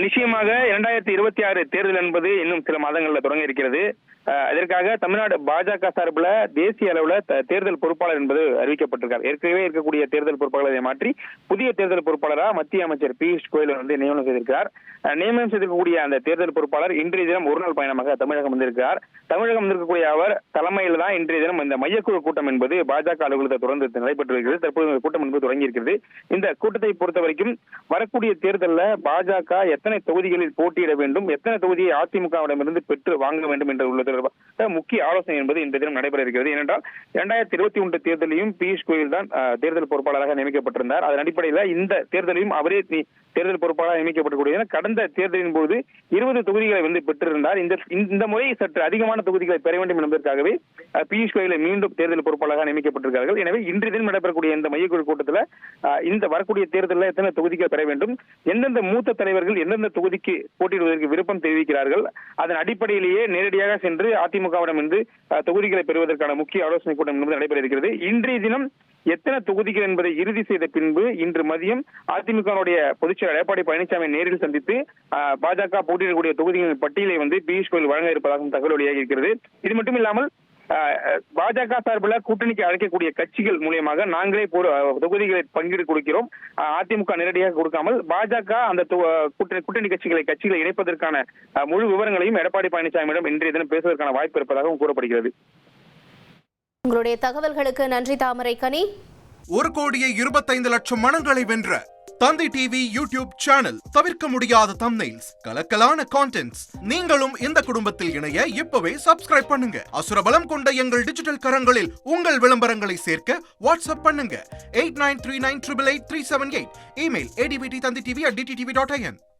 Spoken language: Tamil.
நிச்சயமாக 2026 தேர்தல் என்பது இன்னும் சில மாதங்கள்ல தொடங்க இருக்கிறது. அதற்காக தமிழ்நாடு பாஜக சார்பில் தேசிய அளவில் தேர்தல் பொறுப்பாளர் என்பது அறிவிக்கப்பட்டிருக்கார். ஏற்கனவே இருக்கக்கூடிய தேர்தல் பொறுப்பாளரை மாற்றி புதிய தேர்தல் பொறுப்பாளராக மத்திய அமைச்சர் பியூஷ் கோயல் நியமனம் செய்திருக்கிறார். நியமனம் செய்திருக்கக்கூடிய அந்த தேர்தல் பொறுப்பாளர் இன்றைய தினம் ஒருநாள் பயணமாக தமிழகம் வந்திருக்கிறார். தமிழகம் வந்திருக்கக்கூடிய அவர் தலைமையில் தான் இன்றைய தினம் இந்த மையக்குழு கூட்டம் என்பது பாஜக அலுவலகத்தை தொடர்ந்து நடைபெற்று வருகிறது. தற்போது கூட்டம் என்பது தொடங்கி இருக்கிறது. இந்த கூட்டத்தை பொறுத்த வரைக்கும் வரக்கூடிய தேர்தலில் பாஜக எத்தனை தொகுதிகளில் போட்டியிட வேண்டும், எத்தனை தொகுதியை அதிமுகவிடமிருந்து பெற்று வாங்க வேண்டும் என்ற உள்ள முக்கிய ஆலோசனை என்பது இந்த தினம் நடைபெற இருக்கிறது. ஏனென்றால் 2021 தேர்தலையும் பியூஷ் கோயல் தான் தேர்தல் பொறுப்பாளராக நியமிக்கப்பட்டிருந்தார். அதன் அடிப்படையில் இந்த தேர்தலையும் அவரே தேர்தல் பொறுப்பாளராக நியமிக்கப்படக்கூடிய கடந்த தேர்தலின் போது 20 தொகுதிகளை பெற்றிருந்தார். இந்த முறை சற்று அதிகமான தொகுதிகளை பெற வேண்டும் என்பதற்காகவே பியூஷ் கோயலை மீண்டும் தேர்தல் பொறுப்பாளராக நியமிக்கப்பட்டிருக்கிறார்கள். எனவே இன்றைய தினம் நடைபெறக்கூடிய இந்த மையக்குழு கூட்டத்தில் இந்த வரக்கூடிய தேர்தலில் எத்தனை தொகுதிகள் பெற வேண்டும், எந்தெந்த மூத்த தலைவர்கள் எந்தெந்த தொகுதிக்கு போட்டியிடுவதற்கு விருப்பம் தெரிவிக்கிறார்கள், அதன் அடிப்படையிலேயே நேரடியாக சென்று அதிமுகவிடம் இருந்து தொகுதிகளை பெறுவதற்கான முக்கிய ஆலோசனை கூட்டம் என்பது நடைபெற இருக்கிறது. இன்றைய தினம் எத்தனை தொகுதிகள் என்பதை இறுதி செய்த பின்பு இன்று மதியம் அதிமுகவுடைய பொதுச்செயலர் எடப்பாடி பழனிசாமி நேரில் சந்தித்து பாஜக போட்டியிடக்கூடிய தொகுதிகளின் பட்டியலை பியூஷ் கோயல் வழங்க இருப்பதாகவும் தகவல் வெளியாகி இருக்கிறது. இது மட்டும் இல்லாமல் பாஜக சார்பில் கூட்டணிக்கு அழைக்கக்கூடிய கட்சிகள் மூலியமாக நாங்களே தொகுதிகளை பங்கீடு கொடுக்கிறோம், அதிமுக நேரடியாக கொடுக்காமல் பாஜக அந்த கூட்டணி கட்சிகளை இணைப்பதற்கான முழு விவரங்களையும் எடப்பாடி பழனிசாமியிடம் இன்றைய தினம் பேசுவதற்கான வாய்ப்பு இருப்பதாகவும் கூறப்படுகிறது. உங்களுடைய தகவல்களுக்கு நன்றி தாமரைக்கனி. 1,25,00,000 மனங்களை வென்ற தந்தி டிவி யூடியூப் சேனல். தவிர்க்க முடியாத தம்ப்நெயில்ஸ், கலக்கலான கான்டென்ட்ஸ். நீங்களும் இந்த குடும்பத்தில் இணைய இப்பவே சப்ஸ்கிரைப் பண்ணுங்க. அசுரபலம் கொண்ட எங்கள் டிஜிட்டல் கரங்களில் உங்கள் விளம்பரங்களை சேர்க்க வாட்ஸ்அப் பண்ணுங்க 8939888378. Email advttanditv@dttv.in.